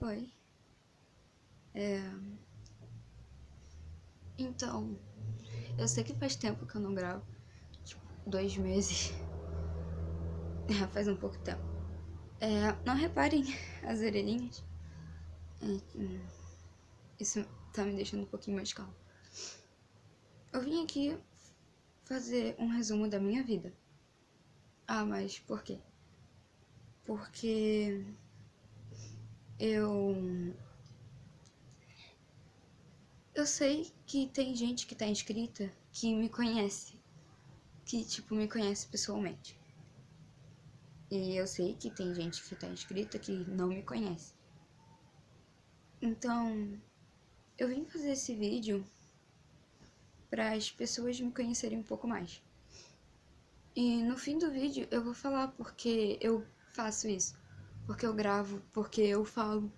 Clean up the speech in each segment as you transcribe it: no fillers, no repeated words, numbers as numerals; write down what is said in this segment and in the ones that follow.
Oi. Então, eu sei que faz tempo que eu não gravo. Tipo, 2 meses. Faz um pouco tempo. Não reparem as orelhinhas. Isso tá me deixando um pouquinho mais calmo. Eu vim aqui fazer um resumo da minha vida. Mas por quê? Porque eu sei que tem gente que tá inscrita que me conhece. Que, tipo, me conhece pessoalmente. E eu sei que tem gente que tá inscrita que não me conhece. Então, eu vim fazer esse vídeo para as pessoas me conhecerem um pouco mais. E no fim do vídeo eu vou falar porque eu faço isso. Porque eu gravo, porque eu falo.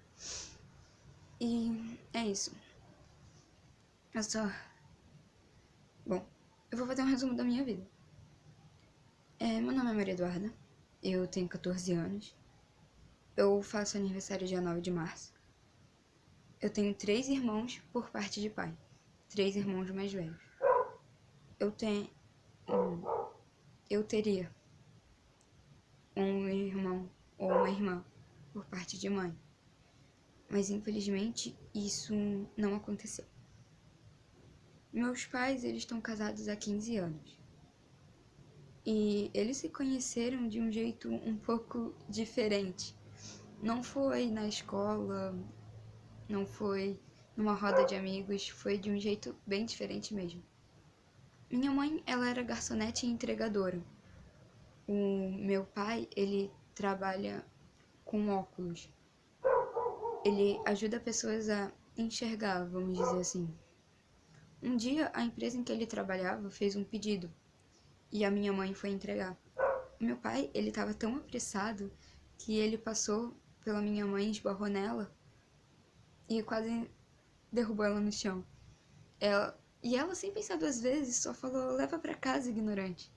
E é isso. Eu só... Bom, eu vou fazer um resumo da minha vida. Meu nome é Maria Eduarda. Eu tenho 14 anos. Eu faço aniversário dia 9 de março. Eu tenho 3 irmãos por parte de pai. 3 irmãos mais velhos. Eu teria um irmão ou uma irmã por parte de mãe. Mas infelizmente isso não aconteceu. Meus pais, eles estão casados há 15 anos. E eles se conheceram de um jeito um pouco diferente. Não foi na escola, não foi numa roda de amigos, foi de um jeito bem diferente mesmo. Minha mãe, ela era garçonete e entregadora. O meu pai, ele trabalha com óculos. Ele ajuda pessoas a enxergar, vamos dizer assim. Um dia, a empresa em que ele trabalhava fez um pedido e a minha mãe foi entregar. Meu pai, ele estava tão apressado que ele passou pela minha mãe, esbarrou nela e quase derrubou ela no chão. E ela, sem pensar 2 vezes, só falou: leva pra casa, ignorante.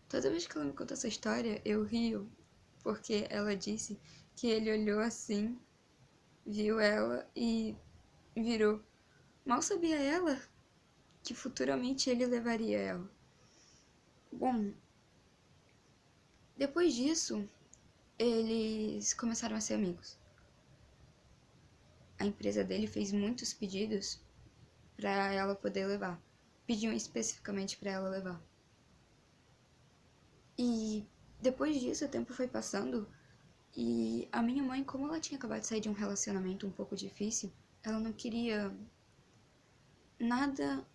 Toda vez que ela me conta essa história, eu rio, porque ela disse que ele olhou assim, viu ela e virou. Mal sabia ela que futuramente ele levaria ela. Bom, depois disso, eles começaram a ser amigos. A empresa dele fez muitos pedidos para ela poder levar. Pediam especificamente para ela levar. E depois disso, o tempo foi passando e a minha mãe, como ela tinha acabado de sair de um relacionamento um pouco difícil, ela não queria nada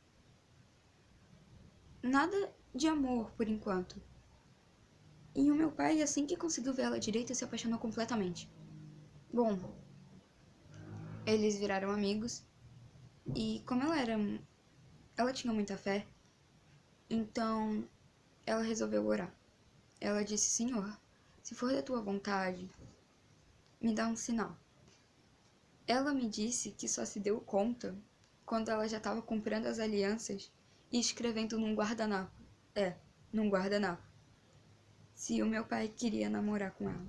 de amor por enquanto. E o meu pai, assim que conseguiu ver ela direito, se apaixonou completamente. Bom, eles viraram amigos e como ela tinha muita fé, então ela resolveu orar. Ela disse: Senhor, se for da tua vontade, me dá um sinal. Ela me disse que só se deu conta quando ela já estava comprando as alianças e escrevendo num guardanapo. Num guardanapo. Se o meu pai queria namorar com ela.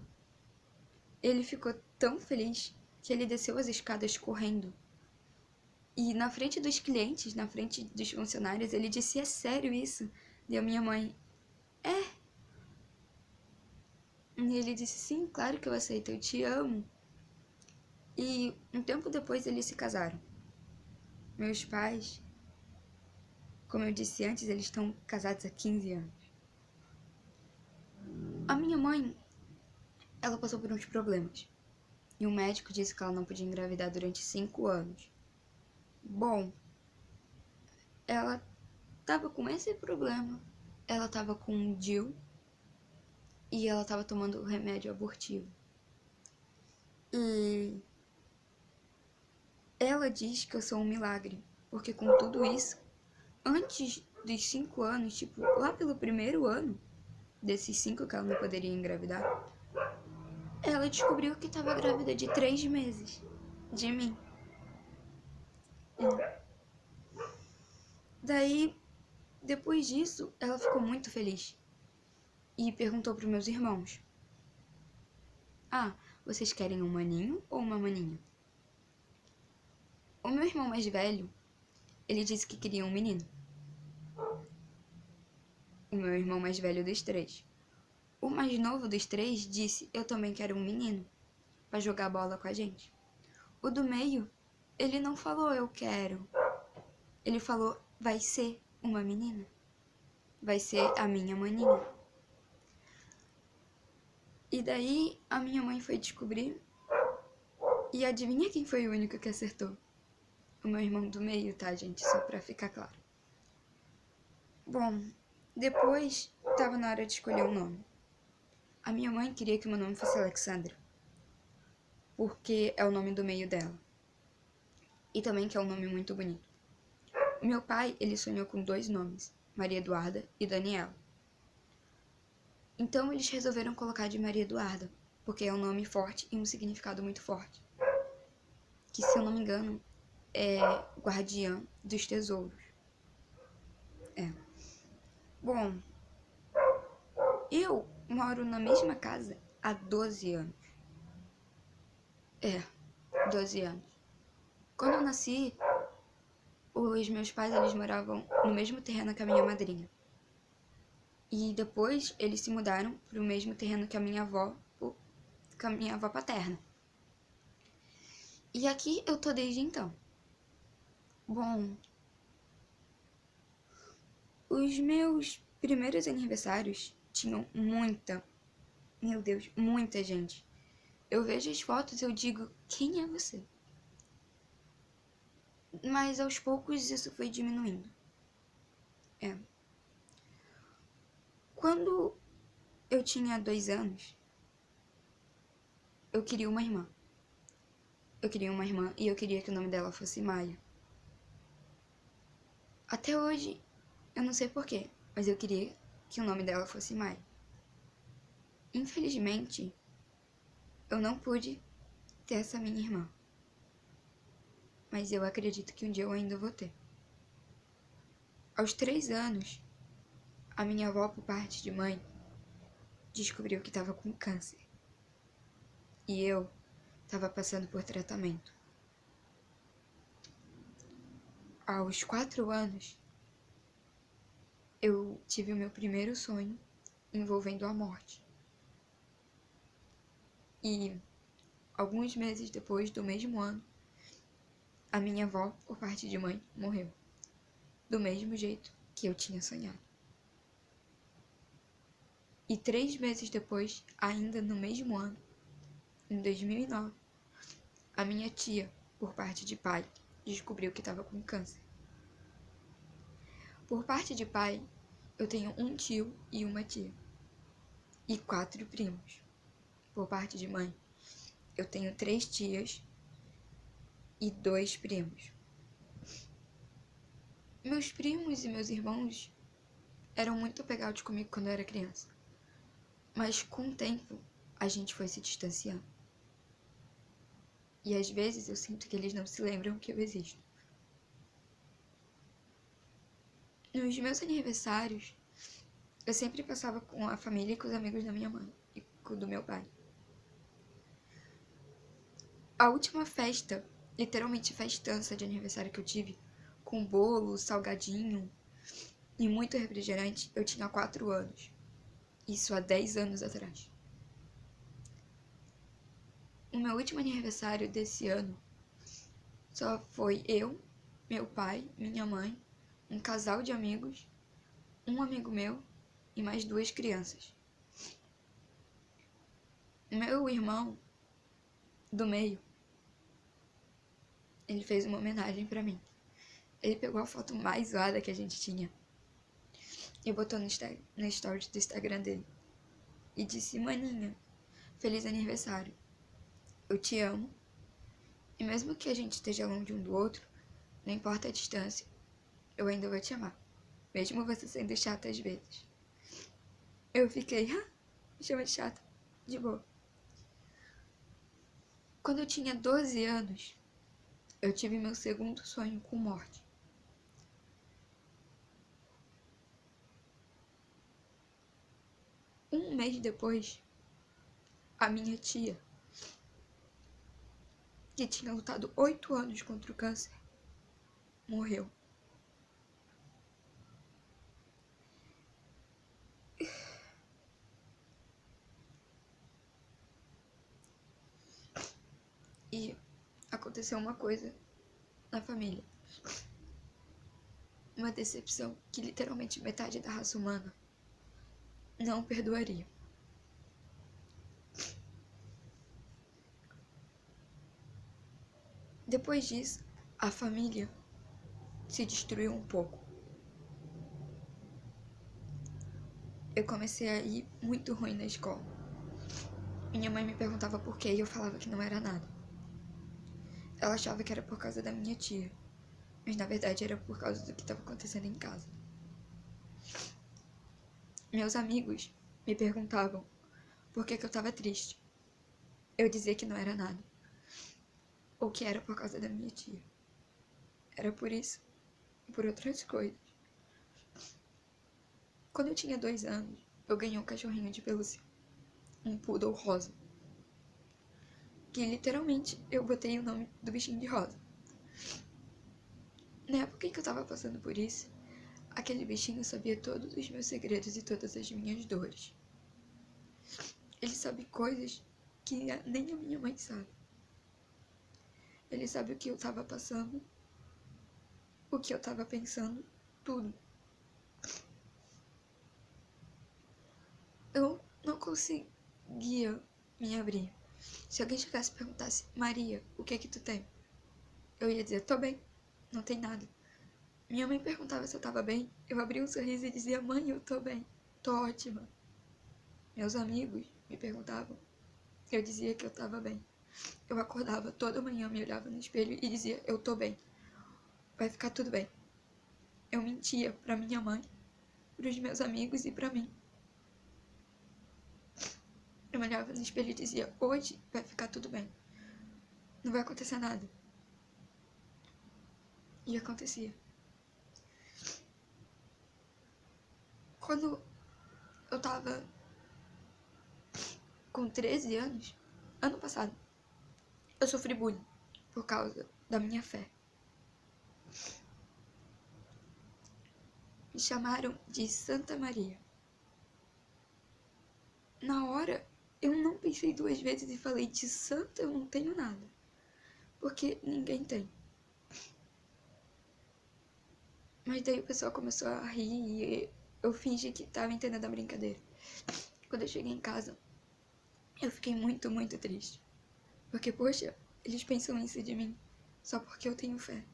Ele ficou tão feliz que ele desceu as escadas correndo. E na frente dos clientes, na frente dos funcionários, ele disse: é sério isso? E a minha mãe: é. E ele disse: sim, claro que eu aceito, eu te amo. E um tempo depois eles se casaram. Meus pais, como eu disse antes, eles estão casados há 15 anos. A minha mãe, ela passou por uns problemas. E o médico disse que ela não podia engravidar durante 5 anos. Bom, ela tava com esse problema. Ela tava com um DIU e ela tava tomando remédio abortivo. E ela diz que eu sou um milagre, porque com tudo isso, antes dos 5 anos, tipo, lá pelo primeiro ano, desses 5 que ela não poderia engravidar, ela descobriu que estava grávida de 3 meses de mim. Daí, depois disso, ela ficou muito feliz e perguntou para os meus irmãos: vocês querem um maninho ou uma maninha? O meu irmão mais velho, ele disse que queria um menino. O meu irmão mais velho dos três. O mais novo dos três disse: eu também quero um menino, pra jogar bola com a gente. O do meio, ele não falou eu quero. Ele falou: vai ser uma menina. Vai ser a minha maninha. E daí a minha mãe foi descobrir. E adivinha quem foi o único que acertou? O meu irmão do meio, tá, gente? Só pra ficar claro. Bom, depois tava na hora de escolher um nome. A minha mãe queria que meu nome fosse Alexandra, porque é o nome do meio dela. E também que é um nome muito bonito. O meu pai, ele sonhou com 2 nomes, Maria Eduarda e Daniela. Então eles resolveram colocar de Maria Eduarda, porque é um nome forte e um significado muito forte. Que, se eu não me engano, é guardiã dos tesouros. Bom, eu moro na mesma casa há 12 anos. 12 anos. Quando eu nasci, os meus pais, eles moravam no mesmo terreno que a minha madrinha. E depois eles se mudaram para o mesmo terreno que a minha avó paterna. E aqui eu tô desde então. Bom, os meus primeiros aniversários tinham meu Deus, muita gente. Eu vejo as fotos e eu digo: quem é você? Mas aos poucos isso foi diminuindo. Quando eu tinha 2 anos, eu queria uma irmã. Eu queria uma irmã e eu queria que o nome dela fosse Maia. Até hoje, eu não sei porquê, mas eu queria que o nome dela fosse Maia. Infelizmente, eu não pude ter essa minha irmã. Mas eu acredito que um dia eu ainda vou ter. Aos 3 anos, a minha avó, por parte de mãe, descobriu que estava com câncer. E eu estava passando por tratamento. Aos 4 anos, eu tive o meu primeiro sonho envolvendo a morte. E alguns meses depois, do mesmo ano, a minha avó, por parte de mãe, morreu. Do mesmo jeito que eu tinha sonhado. E 3 meses depois, ainda no mesmo ano, em 2009, a minha tia, por parte de pai, descobriu que estava com câncer. Por parte de pai, eu tenho um tio e uma tia. E 4 primos. Por parte de mãe, eu tenho 3 tias e 2 primos. Meus primos e meus irmãos eram muito apegados comigo quando eu era criança. Mas com o tempo, a gente foi se distanciando. E às vezes eu sinto que eles não se lembram que eu existo. Nos meus aniversários, eu sempre passava com a família e com os amigos da minha mãe e com o do meu pai. A última festa, literalmente festança de aniversário que eu tive, com bolo, salgadinho e muito refrigerante, eu tinha 4 anos. Isso há 10 anos atrás. O meu último aniversário desse ano só foi eu, meu pai, minha mãe, um casal de amigos, um amigo meu e mais 2 crianças. Meu irmão do meio, ele fez uma homenagem pra mim. Ele pegou a foto mais zoada que a gente tinha e botou no stories do Instagram dele. E disse: maninha, feliz aniversário. Eu te amo. E mesmo que a gente esteja longe um do outro, não importa a distância, eu ainda vou te amar. Mesmo você sendo chata às vezes. Eu fiquei: me chama de chata. De boa. Quando eu tinha 12 anos, eu tive meu segundo sonho com morte. Um mês depois, a minha tia, que tinha lutado 8 anos contra o câncer, morreu. E aconteceu uma coisa na família. Uma decepção que literalmente metade da raça humana não perdoaria. Depois disso, a família se destruiu um pouco. Eu comecei a ir muito ruim na escola. Minha mãe me perguntava por quê e eu falava que não era nada. Ela achava que era por causa da minha tia, mas na verdade era por causa do que estava acontecendo em casa. Meus amigos me perguntavam por que eu estava triste. Eu dizia que não era nada, ou que era por causa da minha tia. Era por isso e por outras coisas. Quando eu tinha 2 anos, eu ganhei um cachorrinho de pelúcia, um poodle rosa, que literalmente eu botei o nome do bichinho de rosa. Na época em que eu tava passando por isso, aquele bichinho sabia todos os meus segredos e todas as minhas dores. Ele sabe coisas que nem a minha mãe sabe. Ele sabe o que eu tava passando, o que eu tava pensando, tudo. Eu não conseguia me abrir. Se alguém chegasse e perguntasse, Maria, o que é que tu tem? Eu ia dizer, tô bem, não tem nada. Minha mãe perguntava se eu tava bem, eu abria um sorriso e dizia, mãe, eu tô bem, tô ótima. Meus amigos me perguntavam, eu dizia que eu tava bem. Eu acordava toda manhã, me olhava no espelho e dizia, eu tô bem, vai ficar tudo bem. Eu mentia pra minha mãe, pros meus amigos e pra mim. Eu me olhava no espelho e dizia, hoje vai ficar tudo bem, não vai acontecer nada. E acontecia. Quando eu tava com 13 anos, ano passado, eu sofri bullying por causa da minha fé. Me chamaram de Santa Maria. Na hora, eu não pensei 2 vezes e falei, de santa eu não tenho nada, porque ninguém tem. Mas daí o pessoal começou a rir e eu fingi que tava entendendo a brincadeira. Quando eu cheguei em casa, eu fiquei muito, muito triste. Porque, poxa, eles pensam isso de mim só porque eu tenho fé.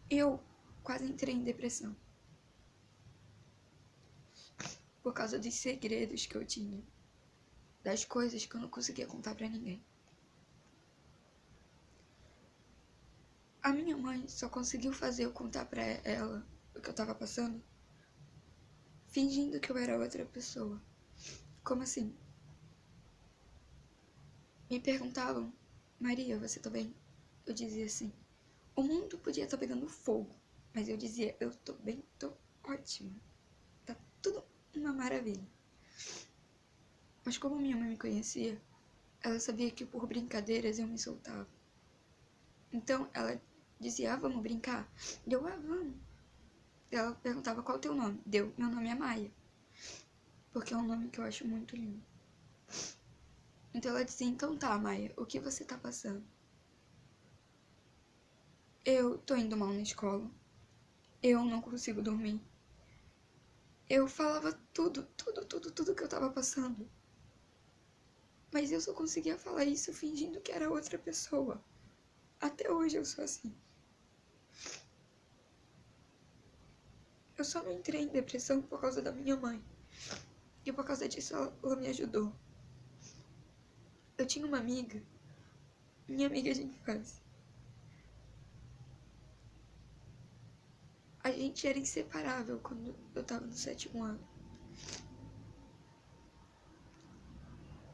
Eu quase entrei em depressão. Por causa dos segredos que eu tinha. Das coisas que eu não conseguia contar pra ninguém. A minha mãe só conseguiu fazer eu contar pra ela o que eu tava passando fingindo que eu era outra pessoa. Como assim? Me perguntavam, Maria, você tá bem? Eu dizia assim, o mundo podia estar pegando fogo, mas eu dizia, eu tô bem, tô ótima. Tá tudo uma maravilha. Mas como minha mãe me conhecia, ela sabia que por brincadeiras eu me soltava. Então ela dizia, vamos brincar? Deu, vamos. Ela perguntava, qual é o teu nome? Deu, meu nome é Maia. Porque é um nome que eu acho muito lindo. Então ela dizia, então tá, Maia, o que você tá passando? Eu tô indo mal na escola. Eu não consigo dormir. Eu falava tudo que eu tava passando. Mas eu só conseguia falar isso fingindo que era outra pessoa. Até hoje eu sou assim. Eu só não entrei em depressão por causa da minha mãe. E por causa disso ela me ajudou. Eu tinha uma amiga, minha amiga de infância. A gente era inseparável quando eu tava no 7º ano.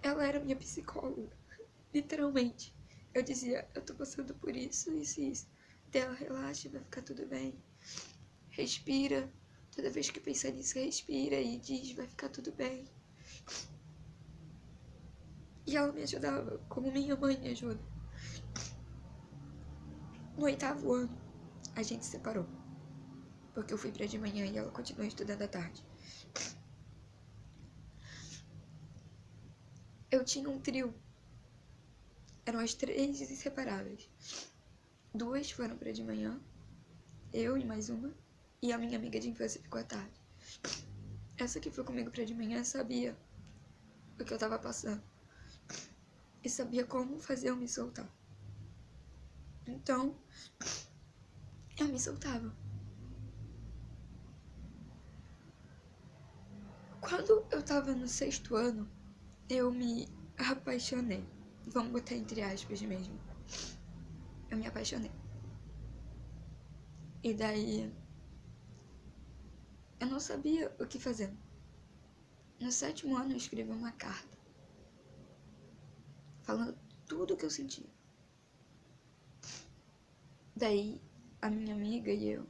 Ela era minha psicóloga, literalmente. Eu dizia, eu tô passando por isso, isso e isso. Dela, relaxa, vai ficar tudo bem. Respira. Toda vez que pensar nisso, respira e diz, vai ficar tudo bem. E ela me ajudava como minha mãe me ajuda. No 8º ano, a gente se separou. Porque eu fui pra de manhã e ela continuou estudando à tarde. Eu tinha um trio. Eram as 3 inseparáveis. 2 foram pra de manhã, eu e mais uma, e a minha amiga de infância ficou à tarde. Essa que foi comigo pra de manhã sabia o que eu tava passando. E sabia como fazer eu me soltar. Então, eu me soltava. Quando eu tava no 6º ano, eu me apaixonei. Vamos botar entre aspas mesmo. Eu me apaixonei. E daí, eu não sabia o que fazer. No 7º ano, eu escrevi uma carta. Falando tudo o que eu sentia. Daí, a minha amiga e eu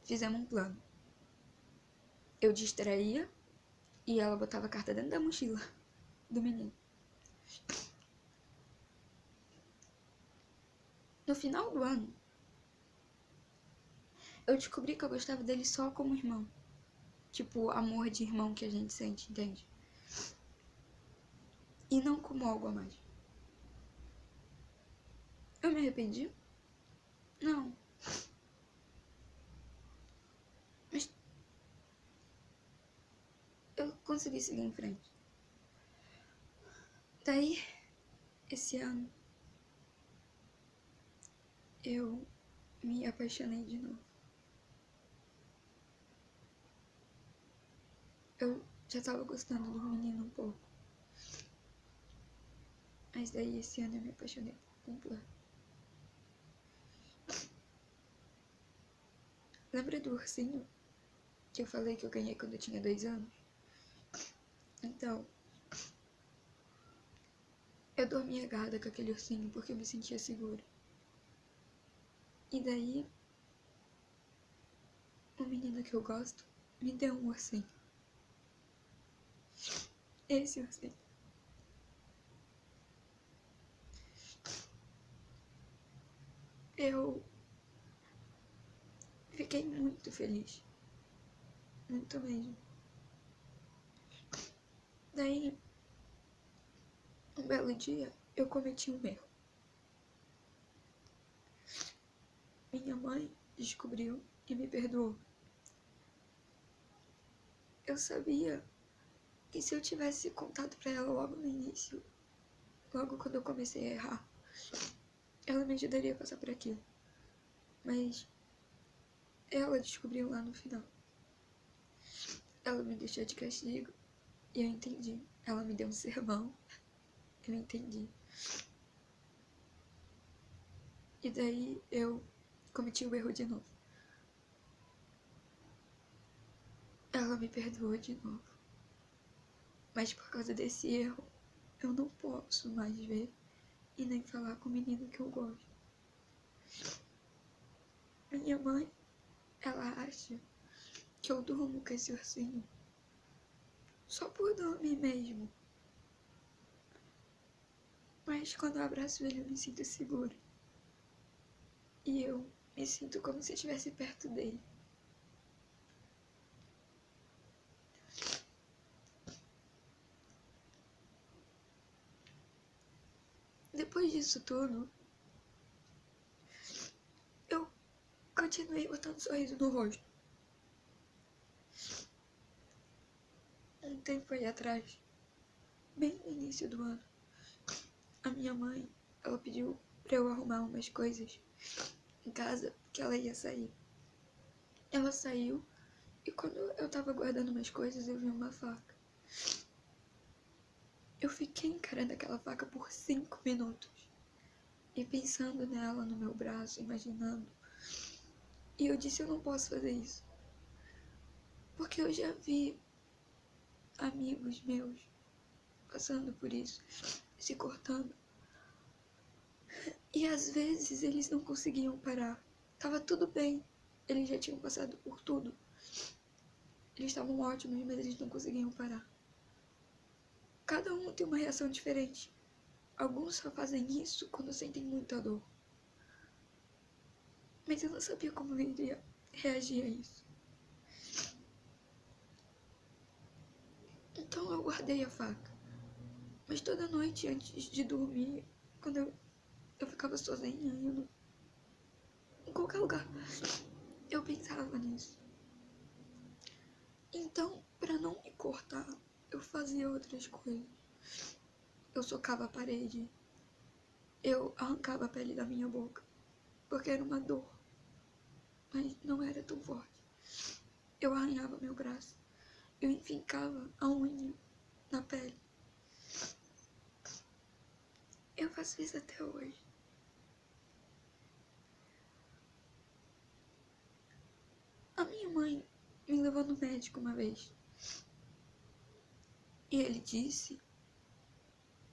fizemos um plano. Eu distraía e ela botava a carta dentro da mochila do menino. No final do ano, eu descobri que eu gostava dele só como irmão. Tipo, amor de irmão que a gente sente, entende? E não como algo a mais. Eu me arrependi? Não. Mas eu consegui seguir em frente. Daí, esse ano, eu me apaixonei de novo. Eu já tava gostando do menino um pouco. Mas daí, esse ano, eu me apaixonei por completo. Lembra do ursinho que eu falei que eu ganhei quando eu tinha 2 anos? Então, eu dormia agarrada com aquele ursinho porque eu me sentia segura. E daí, o menino que eu gosto me deu um ursinho. Esse ursinho. Eu fiquei muito feliz. Muito mesmo. Daí, um belo dia, eu cometi um erro. Minha mãe descobriu e me perdoou. Eu sabia que se eu tivesse contado pra ela logo no início, logo quando eu comecei a errar, ela me ajudaria a passar por aquilo. Mas ela descobriu lá no final. Ela me deixou de castigo e eu entendi. Ela me deu um sermão, eu entendi. E daí eu cometi o erro de novo. Ela me perdoou de novo. Mas por causa desse erro, eu não posso mais ver e nem falar com o menino que eu gosto. Minha mãe, ela acha que eu durmo com esse ursinho só por dormir mesmo. Mas quando eu abraço ele, eu me sinto segura. E eu me sinto como se estivesse perto dele. Depois disso tudo, eu continuei botando sorriso no rosto. Um tempo aí atrás, bem no início do ano, a minha mãe, ela pediu pra eu arrumar umas coisas em casa, porque ela ia sair. Ela saiu e quando eu tava guardando umas coisas, eu vi uma faca. Eu fiquei encarando aquela faca por 5 minutos. E pensando nela no meu braço, imaginando. E eu disse, eu não posso fazer isso. Porque eu já vi amigos meus passando por isso, se cortando. E às vezes eles não conseguiam parar. Tava tudo bem. Eles já tinham passado por tudo. Eles estavam ótimos, mas eles não conseguiam parar. Cada um tem uma reação diferente. Alguns só fazem isso quando sentem muita dor. Mas eu não sabia como eu iria reagir a isso. Então eu guardei a faca. Mas toda noite, antes de dormir, quando eu ficava sozinha, em qualquer lugar, eu pensava nisso. Então, para não me cortar, eu fazia outras coisas. Eu socava a parede. Eu arrancava a pele da minha boca. Porque era uma dor. Mas não era tão forte. Eu arranhava meu braço. Eu enfincava a unha na pele. Eu faço isso até hoje. A minha mãe me levou no médico uma vez. E ele disse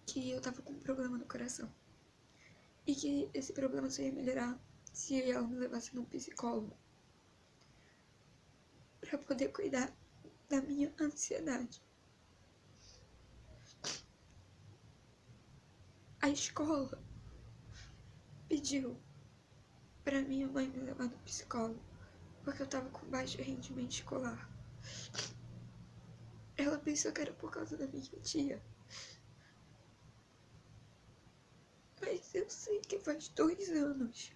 que eu tava com um problema no coração. E que esse problema só ia melhorar se ela me levasse num psicólogo. Pra poder cuidar da minha ansiedade. A escola pediu pra minha mãe me levar no psicólogo. Porque eu tava com baixo rendimento escolar. Ela pensou que era por causa da minha tia. Mas eu sei que faz 2 anos.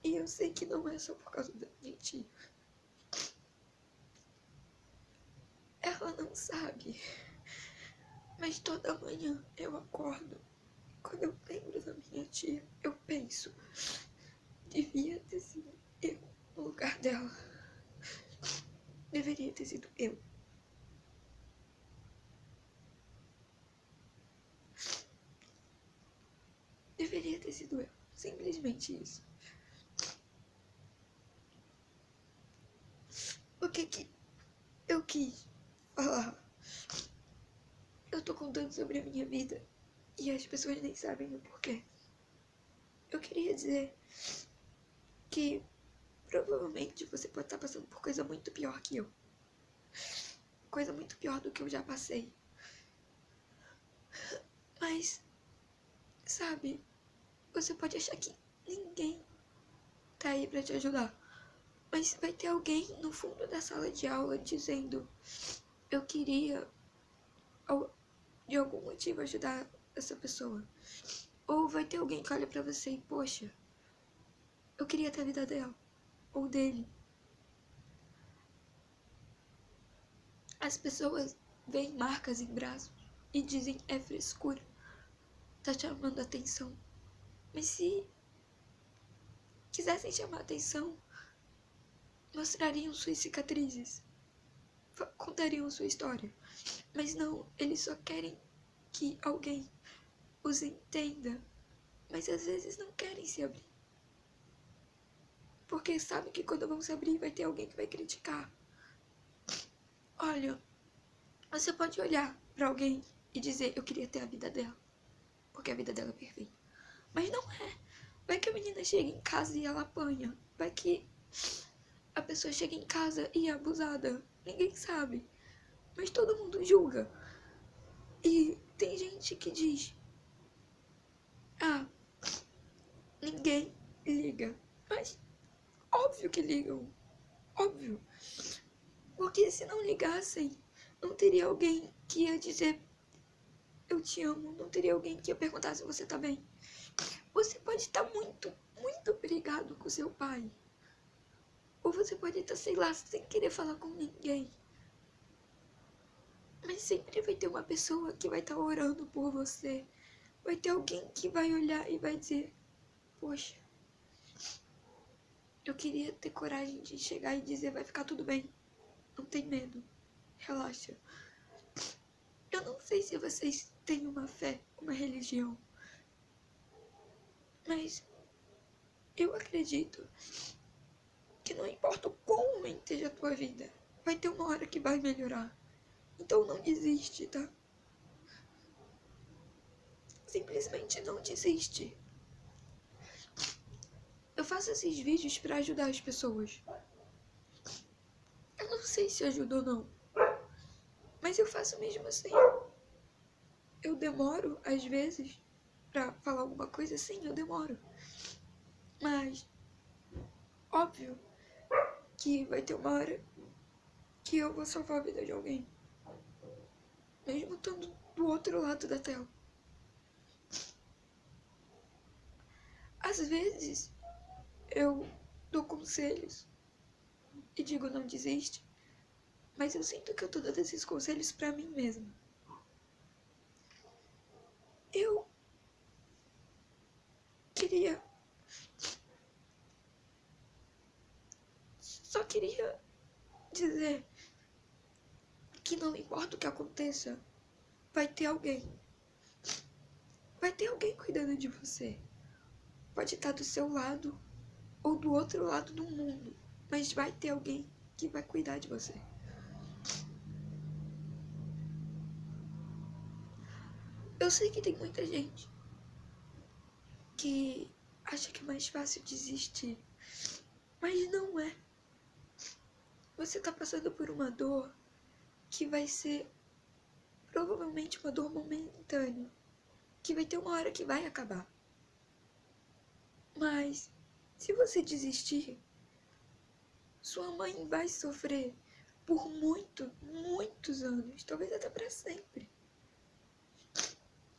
E eu sei que não é só por causa da minha tia. Ela não sabe. Mas toda manhã eu acordo. Quando eu lembro da minha tia, eu penso. Devia ter sido eu no lugar dela. Deveria ter sido eu. Deveria ter sido eu. Simplesmente isso. O que eu quis falar? Eu tô contando sobre a minha vida e as pessoas nem sabem o porquê. Eu queria dizer que provavelmente você pode estar passando por coisa muito pior que eu. Coisa muito pior do que eu já passei. Mas, sabe, você pode achar que ninguém tá aí pra te ajudar. Mas vai ter alguém no fundo da sala de aula dizendo: eu queria, de algum motivo, ajudar essa pessoa. Ou vai ter alguém que olha pra você e, poxa, eu queria ter a vida dela. Ou dele. As pessoas veem marcas em braços e dizem: é frescura. Tá chamando atenção. Mas se quisessem chamar atenção, mostrariam suas cicatrizes, contariam sua história. Mas não, eles só querem que alguém os entenda, mas às vezes não querem se abrir. Porque sabem que quando vão se abrir vai ter alguém que vai criticar. Olha, você pode olhar pra alguém e dizer: eu queria ter a vida dela, porque a vida dela é perfeita. Mas não é. Vai que a menina chega em casa e ela apanha. Vai que a pessoa chega em casa e é abusada. Ninguém sabe. Mas todo mundo julga. E tem gente que diz: ah, ninguém liga. Mas óbvio que ligam. Óbvio. Porque se não ligassem, não teria alguém que ia dizer: eu te amo. Não teria alguém que ia perguntar se você tá bem. Você pode estar muito, muito brigado com seu pai. Ou você pode estar, sei lá, sem querer falar com ninguém. Mas sempre vai ter uma pessoa que vai estar orando por você. Vai ter alguém que vai olhar e vai dizer: poxa, eu queria ter coragem de chegar e dizer: vai ficar tudo bem. Não tem medo. Relaxa. Eu não sei se vocês têm uma fé, uma religião. Mas eu acredito que não importa o quão ruim esteja a tua vida, vai ter uma hora que vai melhorar. Então não desiste, tá? Simplesmente não desiste. Eu faço esses vídeos pra ajudar as pessoas. Eu não sei se ajuda ou não, mas eu faço mesmo assim. eu demoro, às vezes, pra falar alguma coisa. Sim, eu demoro. Mas, óbvio que vai ter uma hora que eu vou salvar a vida de alguém. Mesmo estando do outro lado da tela. Às vezes, eu dou conselhos e digo não desiste. Mas eu sinto que eu tô dando esses conselhos pra mim mesma. Eu queria... Só queria dizer que não importa o que aconteça, vai ter alguém. Vai ter alguém cuidando de você. Pode estar do seu lado ou do outro lado do mundo, mas vai ter alguém que vai cuidar de você. Eu sei que tem muita gente que acha que é mais fácil desistir, mas não é. Você tá passando por uma dor que vai ser provavelmente uma dor momentânea, que vai ter uma hora que vai acabar. Mas se você desistir, sua mãe vai sofrer por muitos anos, talvez até para sempre.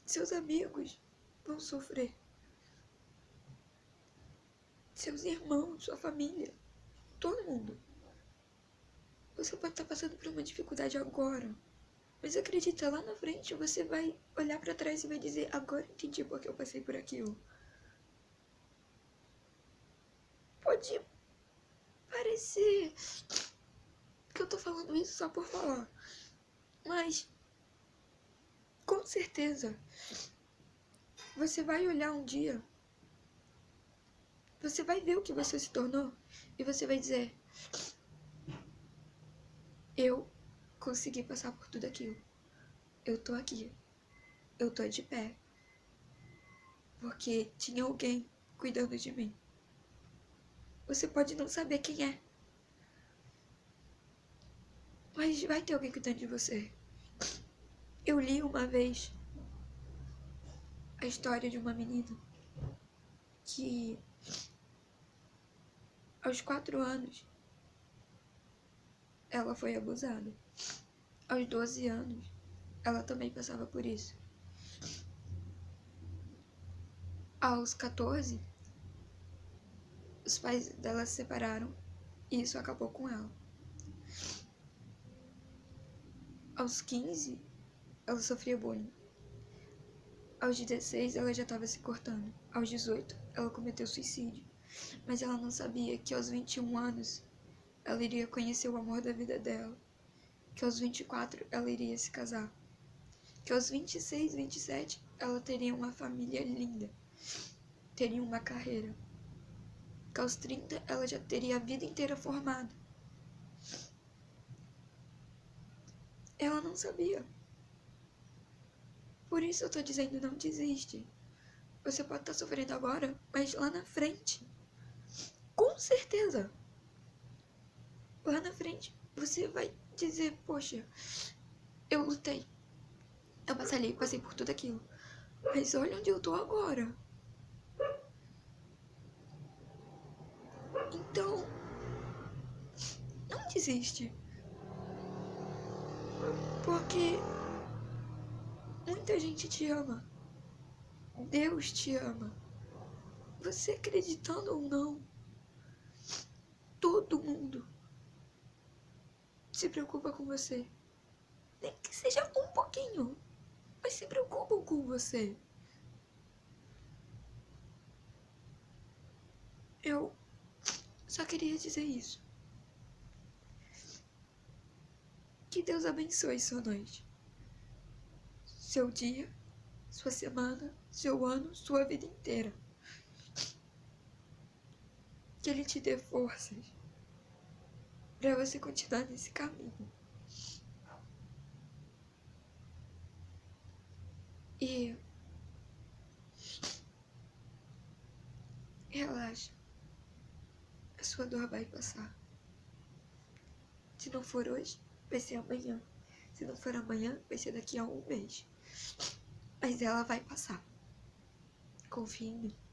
Seus amigos vão sofrer. Seus irmãos, sua família, todo mundo. Você pode estar passando por uma dificuldade agora, mas acredita, lá na frente você vai olhar para trás e vai dizer: agora entendi porque eu passei por aquilo. Pode parecer que eu tô falando isso só por falar, mas com certeza você vai olhar um dia, você vai ver o que você se tornou e você vai dizer: eu consegui passar por tudo aquilo. Eu tô aqui. Eu tô de pé. Porque tinha alguém cuidando de mim. Você pode não saber quem é, mas vai ter alguém cuidando de você. Eu li uma vez a história de uma menina que, aos 4 anos, ela foi abusada. Aos 12 anos, ela também passava por isso. Aos 14, os pais dela se separaram e isso acabou com ela. Aos 15, ela sofria bullying. Aos 16, ela já estava se cortando. Aos 18, ela cometeu suicídio. Mas ela não sabia que aos 21 anos, ela iria conhecer o amor da vida dela. Que aos 24, ela iria se casar. Que aos 26, 27, ela teria uma família linda. Teria uma carreira. Que aos 30, ela já teria a vida inteira formada. Ela não sabia. Por isso eu tô dizendo, não desiste. Você pode estar sofrendo agora, mas lá na frente, com certeza, lá na frente, você vai dizer: poxa, eu lutei, eu passei por tudo aquilo, mas olha onde eu tô agora. Então, não desiste. Porque muita gente te ama. Deus te ama. Você acreditando ou não, todo mundo se preocupa com você. Nem que seja um pouquinho, mas se preocupam com você. Eu só queria dizer isso. Que Deus abençoe sua noite, seu dia, sua semana, seu ano, sua vida inteira. Que Ele te dê forças para você continuar nesse caminho. E relaxa, a sua dor vai passar. Se não for hoje, vai ser amanhã. Se não for amanhã, vai ser daqui a um mês. mas ela vai passar. Confia em mim.